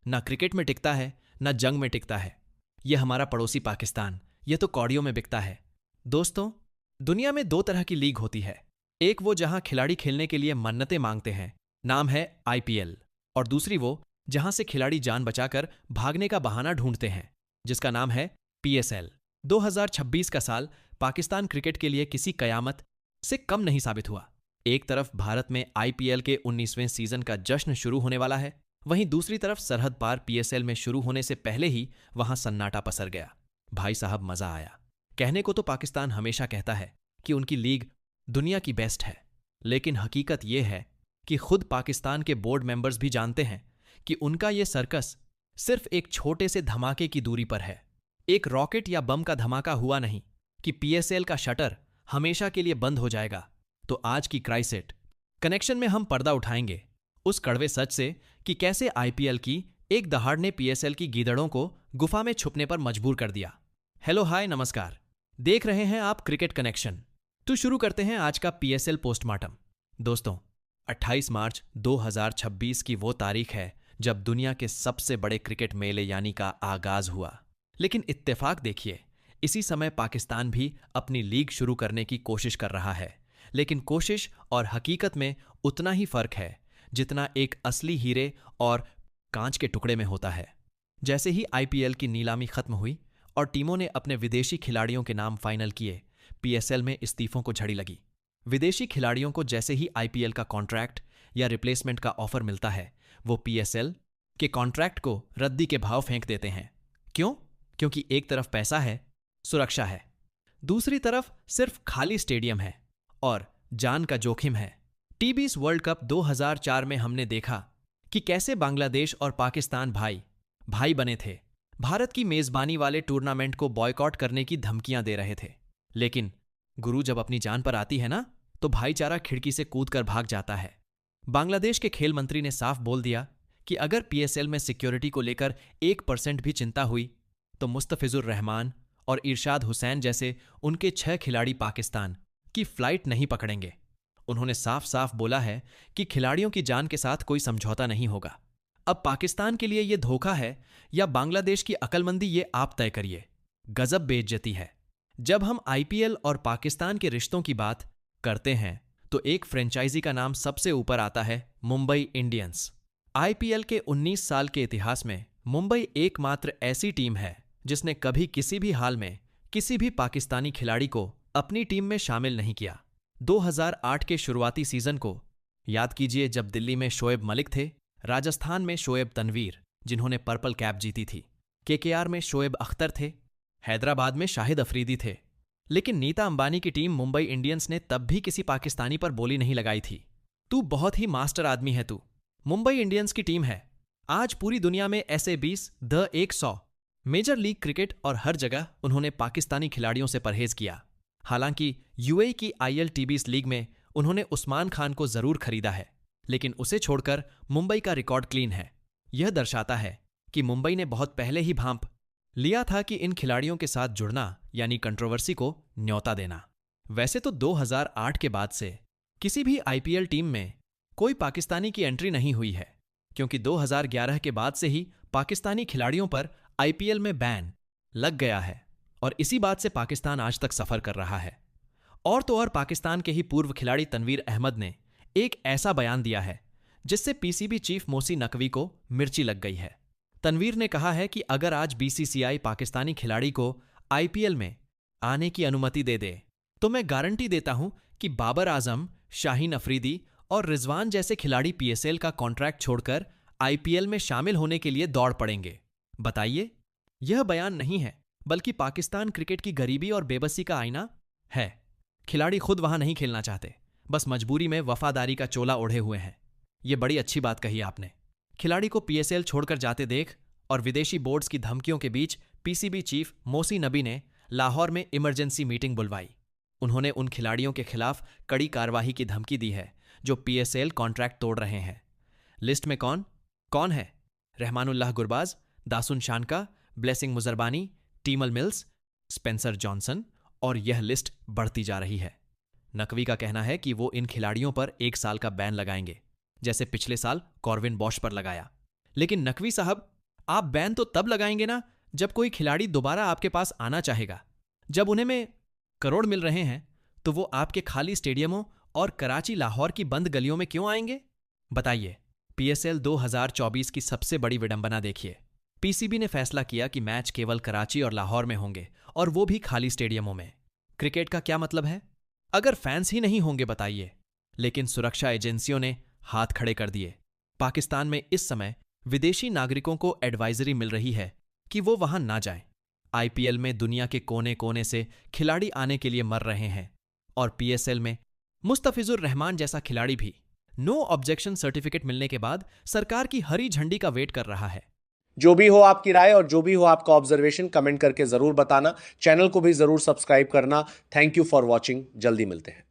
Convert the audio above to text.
ना क्रिकेट में टिकता है, ना जंग में टिकता है। यह हमारा पड़ोसी पाकिस्तान, यह तो कौड़ियों में बिकता है। दोस्तों, दुनिया में दो तरह की लीग होती है। एक वो जहां खिलाड़ी खेलने के लिए मन्नतें मांगते हैं, नाम है आईपीएल। और दूसरी वो जहां से खिलाड़ी जान बचाकर भागने का बहाना ढूंढते हैं, जिसका नाम है पीएसएल। 2026 का साल पाकिस्तान क्रिकेट के लिए किसी कयामत से कम नहीं साबित हुआ। एक तरफ भारत में आईपीएल के 19वें सीजन का जश्न शुरू होने वाला है, वहीं दूसरी तरफ सरहद पार पीएसएल में शुरू होने से पहले ही वहां सन्नाटा पसर गया। भाई साहब, मजा आया। कहने को तो पाकिस्तान हमेशा कहता है कि उनकी लीग दुनिया की बेस्ट है, लेकिन हकीकत यह है कि खुद पाकिस्तान के बोर्ड मेंबर्स भी जानते हैं कि उनका यह सर्कस सिर्फ एक छोटे से धमाके की दूरी पर है। एक रॉकेट या बम का धमाका हुआ नहीं कि पीएसएल का शटर हमेशा के लिए बंद हो जाएगा। तो आज की क्राइसेट कनेक्शन में हम पर्दा उठाएंगे उस कड़वे सच से कि कैसे आईपीएल की एक दहाड़ ने पीएसएल की गीदड़ों को गुफा में छुपने पर मजबूर कर दिया। हेलो, हाय, नमस्कार। देख रहे हैं आप क्रिकेट कनेक्शन। तो शुरू करते हैं आज का पीएसएल पोस्टमार्टम। दोस्तों, 28 मार्च 2026 की वो तारीख है जब दुनिया के सबसे बड़े क्रिकेट मेले यानी का आगाज हुआ। लेकिन इत्तेफाक देखिए, इसी समय पाकिस्तान भी अपनी लीग शुरू करने की कोशिश कर रहा है। लेकिन कोशिश और हकीकत में उतना ही फर्क है जितना एक असली हीरे और कांच के टुकड़े में होता है। जैसे ही आईपीएल की नीलामी खत्म हुई और टीमों ने अपने विदेशी खिलाड़ियों के नाम फाइनल किए, पीएसएल में इस्तीफों को झड़ी लगी। विदेशी खिलाड़ियों को जैसे ही आईपीएल का कॉन्ट्रैक्ट या रिप्लेसमेंट का ऑफर मिलता है, वो पीएसएल के कॉन्ट्रैक्ट को रद्दी के भाव फेंक देते हैं। क्यों? क्योंकि एक तरफ पैसा है, सुरक्षा है, दूसरी तरफ सिर्फ खाली स्टेडियम है और जान का जोखिम है। टी20 वर्ल्ड कप 2004 में हमने देखा कि कैसे बांग्लादेश और पाकिस्तान भाई भाई बने थे। भारत की मेजबानी वाले टूर्नामेंट को बॉयकॉट करने की धमकियां दे रहे थे, लेकिन गुरु जब अपनी जान पर आती है ना, तो भाईचारा खिड़की से कूदकर भाग जाता है। बांग्लादेश के खेल मंत्री ने साफ बोल दिया कि अगर पीएसएल में सिक्योरिटी को लेकर 1% भी चिंता हुई तो मुस्तफिजुर रहमान और इरशाद हुसैन जैसे उनके 6 खिलाड़ी पाकिस्तान की फ्लाइट नहीं पकड़ेंगे। उन्होंने साफ साफ बोला है कि खिलाड़ियों की जान के साथ कोई समझौता नहीं होगा। अब पाकिस्तान के लिए यह धोखा है या बांग्लादेश की अकलमंदी, ये आप तय करिए। गजब बेइज्जती है। जब हम आईपीएल और पाकिस्तान के रिश्तों की बात करते हैं तो एक फ्रेंचाइजी का नाम सबसे ऊपर आता है, मुंबई इंडियंस। आईपीएल के 19 साल के इतिहास में मुंबई एकमात्र ऐसी टीम है जिसने कभी किसी भी हाल में किसी भी पाकिस्तानी खिलाड़ी को अपनी टीम में शामिल नहीं किया। 2008 के शुरुआती सीजन को याद कीजिए, जब दिल्ली में शोएब मलिक थे, राजस्थान में शोएब तनवीर जिन्होंने पर्पल कैप जीती थी, केकेआर में शोएब अख्तर थे, हैदराबाद में शाहिद अफरीदी थे। लेकिन नीता अंबानी की टीम मुंबई इंडियंस ने तब भी किसी पाकिस्तानी पर बोली नहीं लगाई थी। तू बहुत ही मास्टर आदमी है तू। मुंबई इंडियंस की टीम है आज पूरी दुनिया में ऐसे 20 द 100 मेजर लीग क्रिकेट, और हर जगह उन्होंने पाकिस्तानी खिलाड़ियों से परहेज किया। हालांकि यूएई की आईएलटीबीएस लीग में उन्होंने उस्मान खान को जरूर खरीदा है, लेकिन उसे छोड़कर मुंबई का रिकॉर्ड क्लीन है। यह दर्शाता है कि मुंबई ने बहुत पहले ही भांप लिया था कि इन खिलाड़ियों के साथ जुड़ना यानी कंट्रोवर्सी को न्योता देना। वैसे तो 2008 के बाद से किसी भी आईपीएल टीम में कोई पाकिस्तानी की एंट्री नहीं हुई है, क्योंकि 2011 के बाद से ही पाकिस्तानी खिलाड़ियों पर आईपीएल में बैन लग गया है और इसी बात से पाकिस्तान आज तक सफर कर रहा है। और तो और पाकिस्तान के ही पूर्व खिलाड़ी तनवीर अहमद ने एक ऐसा बयान दिया है जिससे पीसीबी चीफ मोसी नकवी को मिर्ची लग गई है। तनवीर ने कहा है कि अगर आज बीसीसीआई पाकिस्तानी खिलाड़ी को आईपीएल में आने की अनुमति दे दे तो मैं गारंटी देता हूं कि बाबर आजम, शाहीन अफरीदी और रिजवान जैसे खिलाड़ी पीएसएल का कॉन्ट्रैक्ट छोड़कर आईपीएल में शामिल होने के लिए दौड़ पड़ेंगे। बताइए, यह बयान नहीं है बल्कि पाकिस्तान क्रिकेट की गरीबी और बेबसी का आईना है। खिलाड़ी खुद वहां नहीं खेलना चाहते, बस मजबूरी में वफादारी का चोला ओढ़े हुए हैं। यह बड़ी अच्छी बात कही आपने। खिलाड़ी को पीएसएल छोड़कर जाते देख और विदेशी बोर्ड्स की धमकियों के बीच पीसीबी चीफ मोसी नबी ने लाहौर में इमरजेंसी मीटिंग बुलवाई। उन्होंने उन खिलाड़ियों के खिलाफ कड़ी कार्रवाई की धमकी दी है जो पीएसएल कॉन्ट्रैक्ट तोड़ रहे हैं। लिस्ट में कौन कौन है? Rahmanullah Gurbaz, Dasun Shanaka, Blessing Muzarabani, Tymal Mills, Spencer Johnson, और यह लिस्ट बढ़ती जा रही है। नकवी का कहना है कि वो इन खिलाड़ियों पर 1 साल का बैन लगाएंगे, जैसे पिछले साल कॉर्विन बॉश पर लगाया। लेकिन नकवी साहब आप बैन तो तब लगाएंगे ना जब कोई खिलाड़ी दोबारा आपके पास आना चाहेगा। जब उन्हें में करोड़ मिल रहे हैं तो वो आपके खाली स्टेडियमों और कराची लाहौर की बंद गलियों में क्यों आएंगे? बताइए। पीएसएल 2024 की सबसे बड़ी विडंबना देखिए। पीसीबी ने फैसला किया कि मैच केवल कराची और लाहौर में होंगे, और वो भी खाली स्टेडियमों में। क्रिकेट का क्या मतलब है अगर फैंस ही नहीं होंगे, बताइए। लेकिन सुरक्षा एजेंसियों ने हाथ खड़े कर दिए। पाकिस्तान में इस समय विदेशी नागरिकों को एडवाइजरी मिल रही है कि वो वहां ना जाएं। आईपीएल में दुनिया के कोने कोने से खिलाड़ी आने के लिए मर रहे हैं, और पीएसएल में मुस्तफिजुर रहमान जैसा खिलाड़ी भी नो ऑब्जेक्शन सर्टिफिकेट मिलने के बाद सरकार की हरी झंडी का वेट कर रहा है। जो भी हो आपकी राय और जो भी हो आपका ऑब्जर्वेशन कमेंट करके जरूर बताना। चैनल को भी जरूर सब्सक्राइब करना। Thank you for watching. जल्दी मिलते हैं।